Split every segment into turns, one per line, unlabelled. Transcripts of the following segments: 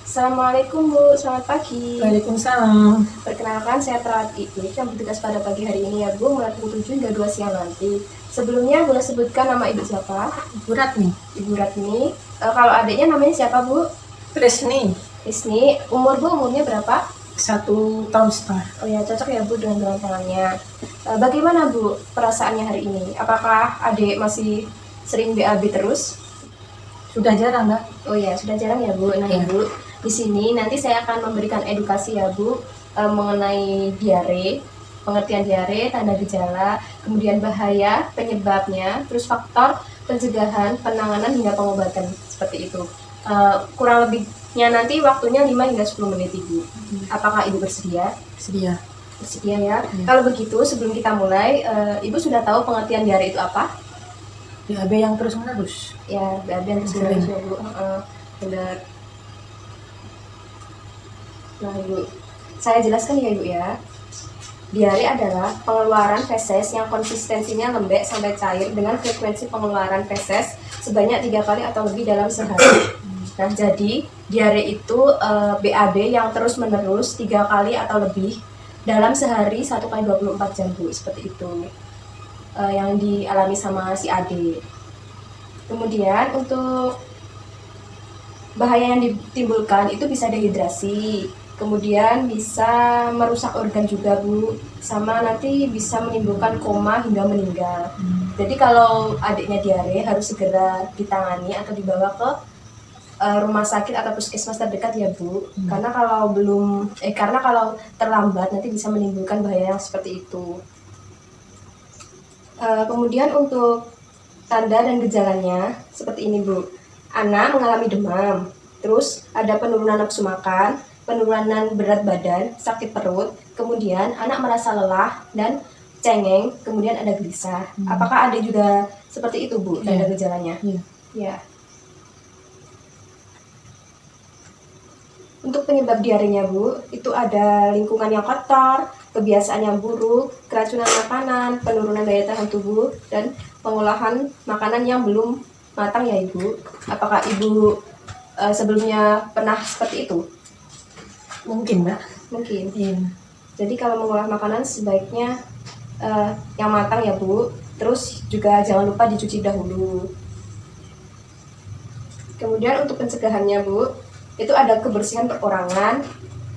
Assalamualaikum Bu, selamat pagi.
Waalaikumsalam.
Perkenalkan, saya perawat IPK yang bertugas pada pagi hari ini ya Bu, mulai pukul 7 hingga 2 siang nanti. Sebelumnya boleh sebutkan nama Ibu siapa?
Ibu Ratni.
Ibu Ratni. Kalau adiknya namanya siapa Bu?
Tresni.
Isni. Umur Bu, umurnya berapa?
1 tahun setengah.
Oh ya, cocok ya Bu dengan tangannya. Bagaimana Bu perasaannya hari ini? Apakah adik masih sering BAB terus?
Sudah jarang, Mbak.
Oh ya, sudah jarang ya Bu. Nah
Ya.
Ibu, di sini nanti saya akan memberikan edukasi ya Bu mengenai diare, pengertian diare, tanda gejala, kemudian bahaya, penyebabnya, terus faktor pencegahan, penanganan hingga pengobatan seperti itu. Kurang lebihnya nanti waktunya 5 hingga 10 menit Ibu. Apakah Ibu bersedia?
Sedia.
Bersedia ya. Kalau begitu sebelum kita mulai, Ibu sudah tahu pengertian diare itu apa?
BAB yang terus menerus.
Ya, BAB yang terus menerus ya Bu. Benar. Nah Ibu, saya jelaskan ya Ibu ya. Diare adalah pengeluaran feses yang konsistensinya lembek sampai cair dengan frekuensi pengeluaran feses sebanyak 3 kali atau lebih dalam sehari. Nah jadi diare itu BAB yang terus menerus 3 kali atau lebih dalam sehari 1 kali 24 jam Bu, seperti itu yang dialami sama si Ade. Kemudian untuk bahaya yang ditimbulkan itu bisa dehidrasi, kemudian bisa merusak organ juga Bu, sama nanti bisa menimbulkan koma hingga meninggal. Jadi kalau adiknya diare harus segera ditangani atau dibawa ke rumah sakit atau puskesmas terdekat ya Bu, karena kalau terlambat nanti bisa menimbulkan bahaya yang seperti itu. Kemudian untuk tanda dan gejalanya seperti ini Bu. Anak mengalami demam, terus ada penurunan nafsu makan, penurunan berat badan, sakit perut, kemudian anak merasa lelah dan cengeng, kemudian ada gelisah. Apakah ada juga seperti itu Bu tanda gejalanya? Ya. Untuk penyebab diarenya Bu, itu ada lingkungan yang kotor, kebiasaan yang buruk, keracunan makanan, penurunan daya tahan tubuh, dan pengolahan makanan yang belum matang ya Ibu. Apakah Ibu sebelumnya pernah seperti itu?
Mungkin, Mbak.
Mungkin.
Iya.
Jadi kalau mengolah makanan sebaiknya yang matang ya Bu. Terus juga jangan lupa dicuci dahulu. Kemudian untuk pencegahannya Bu, itu ada kebersihan perorangan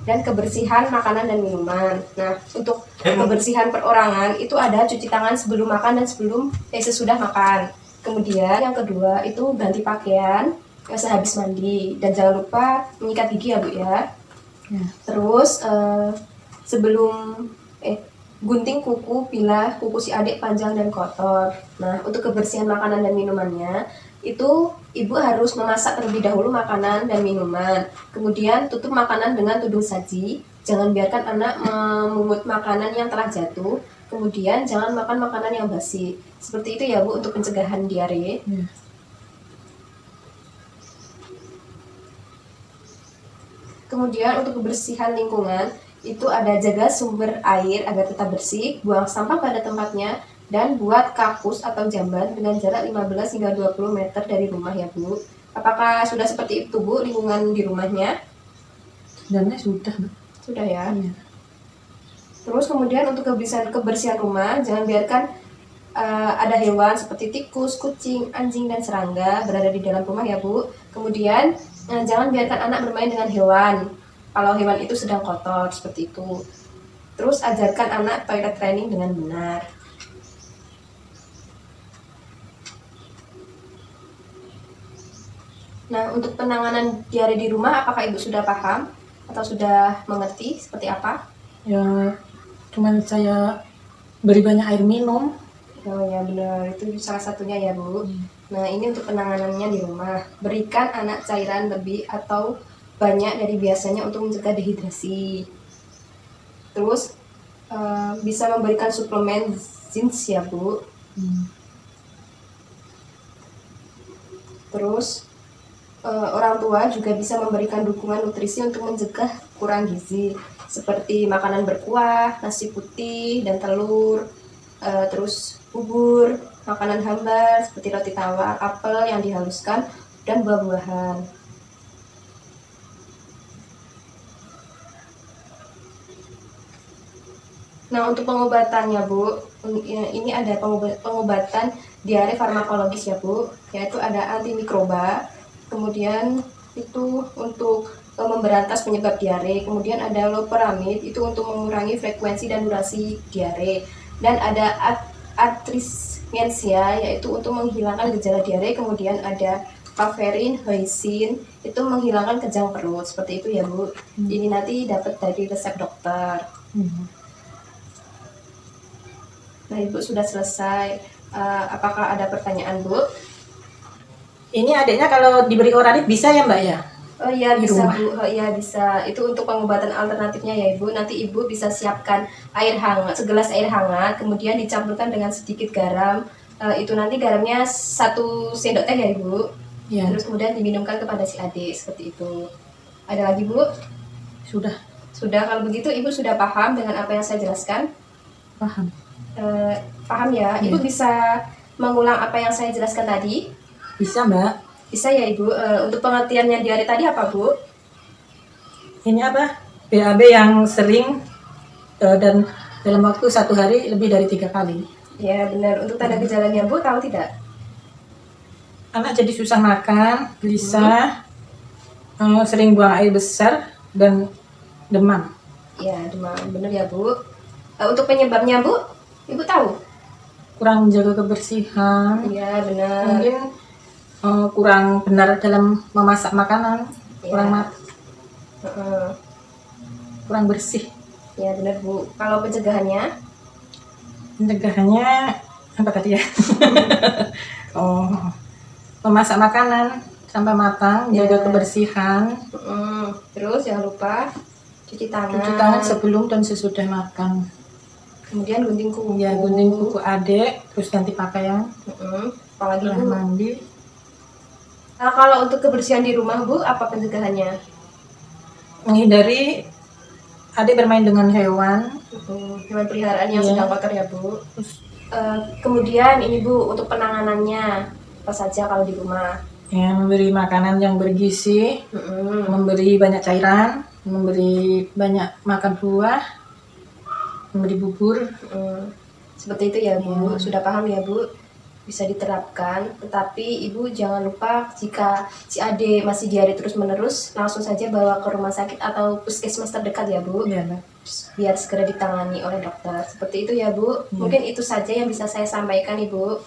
dan kebersihan makanan dan minuman. Nah, untuk kebersihan perorangan itu ada cuci tangan sebelum makan dan sesudah makan. Kemudian yang kedua itu ganti pakaian sehabis mandi dan jangan lupa menyikat gigi ya Bu ya. Terus sebelum gunting kuku bila kuku si adik panjang dan kotor. Nah, untuk kebersihan makanan dan minumannya itu Ibu harus memasak terlebih dahulu makanan dan minuman. Kemudian tutup makanan dengan tudung saji. Jangan biarkan anak memungut makanan yang telah jatuh. Kemudian jangan makan makanan yang basi. Seperti itu ya Bu untuk pencegahan diare. Kemudian untuk kebersihan lingkungan itu ada jaga sumber air agar tetap bersih, buang sampah pada tempatnya, dan buat kakus atau jamban dengan jarak 15 hingga 20 meter dari rumah ya Bu. Apakah sudah seperti itu Bu lingkungan di rumahnya?
Sebenarnya sudah, Mbak.
Sudah ya. Terus kemudian untuk kebersihan rumah, jangan biarkan ada hewan seperti tikus, kucing, anjing, dan serangga berada di dalam rumah ya Bu. Kemudian jangan biarkan anak bermain dengan hewan kalau hewan itu sedang kotor, seperti itu. Terus ajarkan anak toilet training dengan benar. Nah, untuk penanganan diare di rumah, apakah Ibu sudah paham atau sudah mengerti seperti apa?
Ya, cuman saya beri banyak air minum.
Oh ya benar, itu salah satunya ya Bu. Nah, ini untuk penanganannya di rumah. Berikan anak cairan lebih atau banyak dari biasanya untuk mencegah dehidrasi. Terus bisa memberikan suplemen zinc ya Bu. Terus orang tua juga bisa memberikan dukungan nutrisi untuk mencegah kurang gizi, seperti makanan berkuah, nasi putih dan telur, terus bubur, makanan hambar seperti roti tawar, apel yang dihaluskan, dan buah-buahan. Nah, untuk pengobatannya, Bu, ini ada pengobatan diare farmakologis ya, Bu, yaitu ada antimikroba, kemudian itu untuk memberantas penyebab diare, kemudian ada loperamid, itu untuk mengurangi frekuensi dan durasi diare, dan ada atrismensia, yaitu untuk menghilangkan gejala diare, kemudian ada paverin, hoisin, itu menghilangkan kejang perut, seperti itu ya, Bu. Ini nanti dapat dari resep dokter. Nah, Ibu sudah selesai. Apakah ada pertanyaan, Bu?
Ini adiknya kalau diberi Oranit bisa ya Mbak ya?
Oh iya
Di
bisa,
rumah.
Bu. Oh iya bisa. Itu untuk pengobatan alternatifnya ya, Ibu. Nanti Ibu bisa siapkan air hangat, segelas air hangat, kemudian dicampurkan dengan sedikit garam. Itu nanti garamnya 1 sendok teh ya, Ibu.
Ya.
Terus kemudian diminumkan kepada si adik, seperti itu. Ada lagi, Bu?
Sudah.
Sudah. Kalau begitu Ibu sudah paham dengan apa yang saya jelaskan?
Paham.
Paham ya? Ibu bisa mengulang apa yang saya jelaskan tadi?
Bisa Mbak.
Bisa ya Ibu. Untuk pengertiannya diare tadi apa, Bu?
Ini apa? BAB yang sering dan dalam waktu 1 hari lebih dari 3 kali.
Ya benar. Untuk tanda gejalanya, Bu, tahu tidak?
Anak jadi susah makan, gelisah, sering buang air besar, dan demam.
Ya, demam. Benar ya, Bu. Untuk penyebabnya, Bu, Ibu tahu?
Kurang menjaga kebersihan,
Iya, benar.
mungkin kurang benar dalam memasak makanan,
Ya.
kurang bersih.
Ya, benar, Bu. Kalau pencegahannya?
Pencegahannya apa tadi ya? Memasak makanan sampai matang, jaga kebersihan,
Terus jangan lupa cuci
cuci tangan sebelum dan sesudah makan.
Kemudian gunting kuku.
Ya, gunting kuku adik, terus ganti pakaian,
Apalagi,
setelah
Bu?
mandi.
Nah, kalau untuk kebersihan di rumah, Bu, apa pencegahannya?
Menghindari adik bermain dengan hewan.
Hewan peliharaan yang sedang kotor ya, Bu.
Terus,
Kemudian ini, Bu, untuk penanganannya apa saja kalau di rumah?
ya, memberi makanan yang bergizi, memberi banyak cairan, memberi banyak makan buah, memberi bubur.
Seperti itu ya, Bu. Sudah paham ya, Bu? Bisa diterapkan. Tetapi Ibu jangan lupa jika si Ade masih diare terus-menerus, langsung saja bawa ke rumah sakit atau puskesmas terdekat ya, Bu.
Ya, Mbak.
Biar segera ditangani oleh dokter. Seperti itu ya, Bu. Mungkin itu saja yang bisa saya sampaikan, Ibu.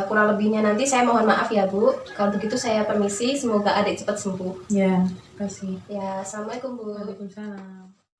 Kurang lebihnya nanti saya mohon maaf ya, Bu. Kalau begitu saya permisi, semoga adik cepat sembuh.
Ya, terima kasih.
Ya, assalamualaikum, Bu.
Waalaikumsalam.